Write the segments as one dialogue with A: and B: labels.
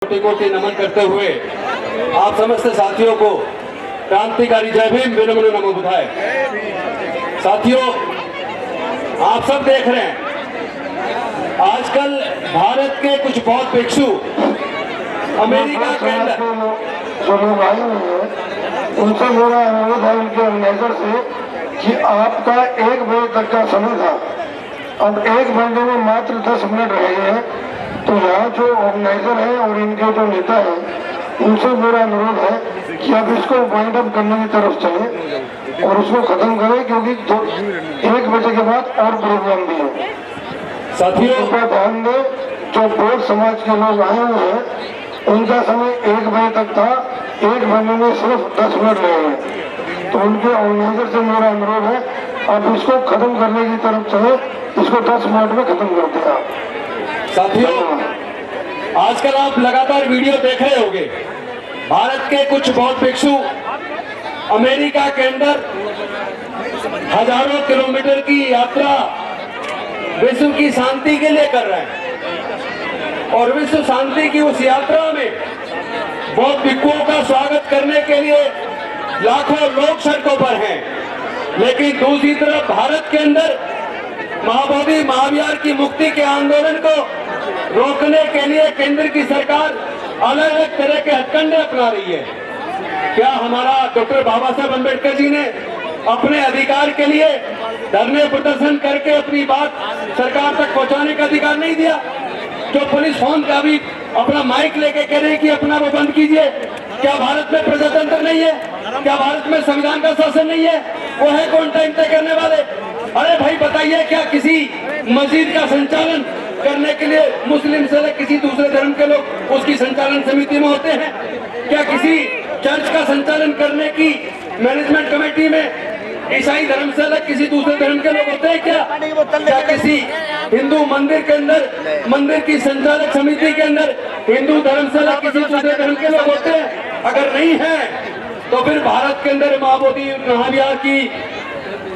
A: कोटि नमन करते हुए आप समस्त साथियों को क्रांतिकारी जय भीम विनम्र नमो बुधाय। साथियों, आप सब देख रहे हैं आजकल भारत के कुछ बौद्ध भिक्षु अमेरिका के अंदर
B: जो लोग आए हुए हैं उनसे मेरा अनुरोध है उनके ऑर्गेनाइजर से कि आपका 1 बजे तक का समय था, अब 1 घंटे में मात्र 10 मिनट रह गए हैं। तो यहाँ जो ऑर्गेनाइजर है और इनके जो नेता है उनसे मेरा अनुरोध है कि आप इसको वाइंड अप करने की तरफ चले और उसको खत्म करें, क्योंकि 1 बजे के बाद और प्रोग्राम भी है।
A: साथियों
B: का ध्यान दें, जो बौद्ध समाज के लोग आए हुए हैं उनका समय 1 बजे तक था, 1 घंटे में सिर्फ 10 मिनट रहे हैं। तो उनके ऑर्गेनाइजर से मेरा अनुरोध है आप इसको खत्म करने की तरफ चले, इसको 10 मिनट में खत्म कर दें आप।
A: साथियों, आजकल आप लगातार वीडियो देख रहे होंगे, भारत के कुछ बौद्ध भिक्षु अमेरिका के अंदर हजारों किलोमीटर की यात्रा विश्व की शांति के लिए कर रहे हैं और विश्व शांति की उस यात्रा में बौद्ध भिक्षुओं का स्वागत करने के लिए लाखों लोग सड़कों पर हैं। लेकिन दूसरी तरफ भारत के अंदर महाबोधि महावीर की मुक्ति के आंदोलन को रोकने के लिए केंद्र की सरकार अलग अलग तरह के हथकंडे अपना रही है। क्या हमारा डॉक्टर बाबा साहब अम्बेडकर जी ने अपने अधिकार के लिए धरने प्रदर्शन करके अपनी बात सरकार तक पहुंचाने का अधिकार नहीं दिया? जो पुलिस फोन का भी अपना माइक लेके कह रहे हैं कि अपना वो बंद कीजिए, क्या भारत में प्रजातंत्र नहीं है? क्या भारत में संविधान का शासन नहीं है? वो है कौन टाइम तय करने वाले? अरे भाई बताइए, क्या किसी मस्जिद का संचालन करने के लिए मुस्लिम से अलग किसी दूसरे धर्म के लोग उसकी संचालन समिति में होते हैं? क्या किसी चर्च का संचालन करने की मैनेजमेंट कमेटी में ईसाई धर्म से अलग किसी दूसरे धर्म के लोग होते हैं? क्या किसी हिंदू मंदिर के अंदर मंदिर की संचालक समिति के अंदर हिंदू धर्म से अलग किसी दूसरे धर्म के लोग होते हैं? अगर नहीं है तो फिर भारत के अंदर महाबोधि महावीर की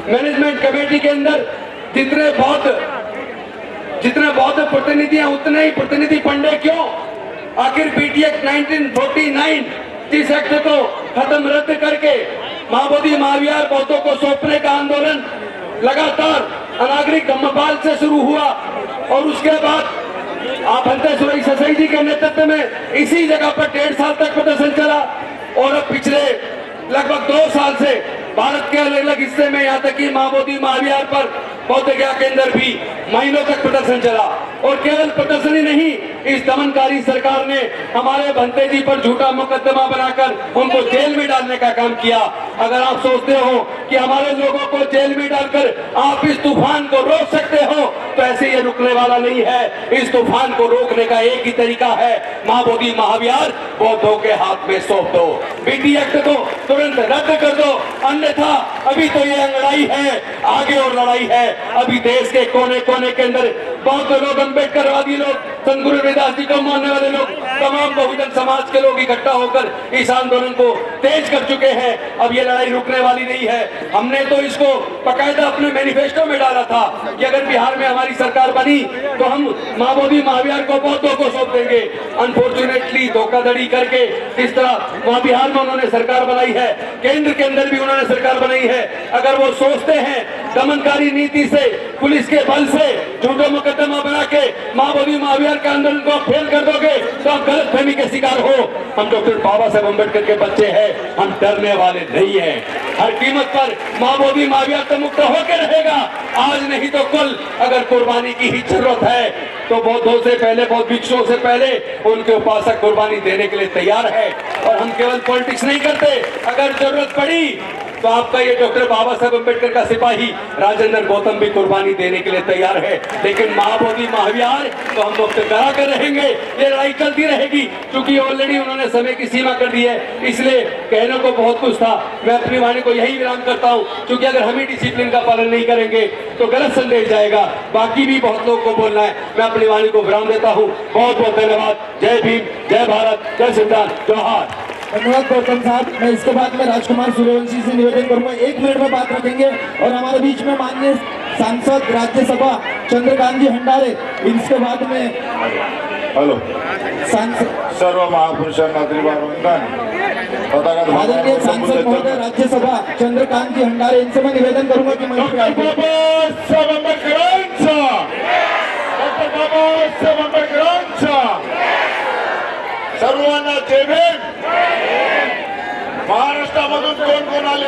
A: मैनेजमेंट कमेटी के अंदर जितने बौद्ध प्रतिनिधि हैं उतने ही प्रतिनिधि पंडे क्यों? आखिर बीटी एक्ट 1949 जिस एक्ट को खत्म रद्द करके महाबोधि महावीर बौद्धों को सौंपने का आंदोलन लगातार अनागरिक धम्मपाल से शुरू हुआ और उसके बाद आप हंते सुरई ससाई जी के नेतृत्व में इसी जगह पर 1.5 साल तक प्रदर्शन चला और अब पिछले लगभग 2 साल से भारत के अलग अलग हिस्से में यहाँ तक कि महाबोधि महावीर पर बौद्ध गया के अंदर भी महीनों तक प्रदर्शन चला। और केवल प्रदर्शन ही नहीं, इस दमनकारी सरकार ने हमारे भंते जी पर झूठा मुकदमा बनाकर उनको जेल में डालने का काम किया। अगर आप सोचते हो कि हमारे लोगों को जेल में डालकर आप इस तूफान को रोक सकते हो तो ऐसे ये रुकने वाला नहीं है। इस तूफान को रोकने का एक ही तरीका है, महाबोधि महावीर बौद्धों के हाथ में सौंप दो, बीटी एक्ट को तुरंत रद्द कर दो, अन्यथा अभी तो ये लड़ाई है, आगे और लड़ाई है। अभी देश के कोने कोने के अंदर बौद्ध लोग, अम्बेडकरवादी लोग, संत गुरु रविदास जी को मानने वाले लोग, तमाम बहुजन समाज के लोग इकट्ठा होकर इस आंदोलन को तेज कर चुके हैं। अब ये लड़ाई रुकने वाली नहीं है। हमने तो इसको बाकायदा अपने मैनिफेस्टो में डाला था कि अगर बिहार में हमारी सरकार बनी तो हम महाबोधि महावीर को बौद्धों को सौंप देंगे। अनफॉर्चुनेटली धोखाधड़ी करके जिस तरह वहां बिहार में उन्होंने सरकार बनाई है, केंद्र के अंदर भी उन्होंने सरकार बनाई है, अगर वो सोचते हैं दमनकारी नीति से, पुलिस के बल से झूठा मुकदमा बना के महाबोधि महावीर के आंदोलन को फेल कर दोगे तो आप गलत फहमी के शिकार हो। हम डॉक्टर बाबा साहब अम्बेडकर के बच्चे हैं, हम डरने वाले नहीं हैं। हर कीमत पर महाबोधि महावीर तो मुक्त होकर रहेगा, आज नहीं तो कल। अगर कुर्बानी की ही जरूरत है तो बौद्धों से पहले, बौद्ध भिक्षुओं से पहले उनके उपासक कुर्बानी देने के लिए तैयार है। और हम केवल पॉलिटिक्स नहीं करते, अगर जरूरत पड़ी तो आपका ये डॉक्टर बाबा साहब अम्बेडकर का सिपाही राजेंद्र गौतम भी कुर्बानी देने के लिए तैयार है। लेकिन महाबोधि महावीर तो हम मुक्त करा कर रहेंगे, ये लड़ाई चलती रहेगी। क्योंकि ऑलरेडी उन्होंने समय की सीमा कर दी है, इसलिए कहने को बहुत कुछ था। मैं अपनी वाणी को यही विराम करता हूँ, क्योंकि अगर हम ही डिसिप्लिन का पालन नहीं करेंगे तो गलत संदेश जाएगा। बाकी भी बहुत लोग को बोलना है, मैं अपनी वाणी को विराम देता हूँ। बहुत बहुत धन्यवाद। जय भीम, जय भारत, जय संविधान, जोहार।
C: धन्यवाद गौतम साहब। मैं इसके बाद में राजकुमार सूर्यवंशी से निवेदन करूंगा, 1 मिनट में बात रखेंगे। और हमारे बीच में माननीय सांसद राज्यसभा चंद्रकांत जी हंडारे, इसके बाद में
D: हॅलो.
C: सांसद
D: सर्व महापुरुषांना त्रिवारवंदन. तथागत
C: आदरणीय
D: भगवान
C: सांसद
D: बुद्ध
C: महोदय राज्यसभा चंद्रकांत हंडारे यांचं मी निवेदन करूंगा की मंच पे
D: डॉक्टर
C: आगे.
D: बाबासाहेब आंबेडकरांचा, डॉक्टर बाबासाहेब आंबेडकरांचा सर्वांना जय भीम. महाराष्ट्रामधून कोण कोण आले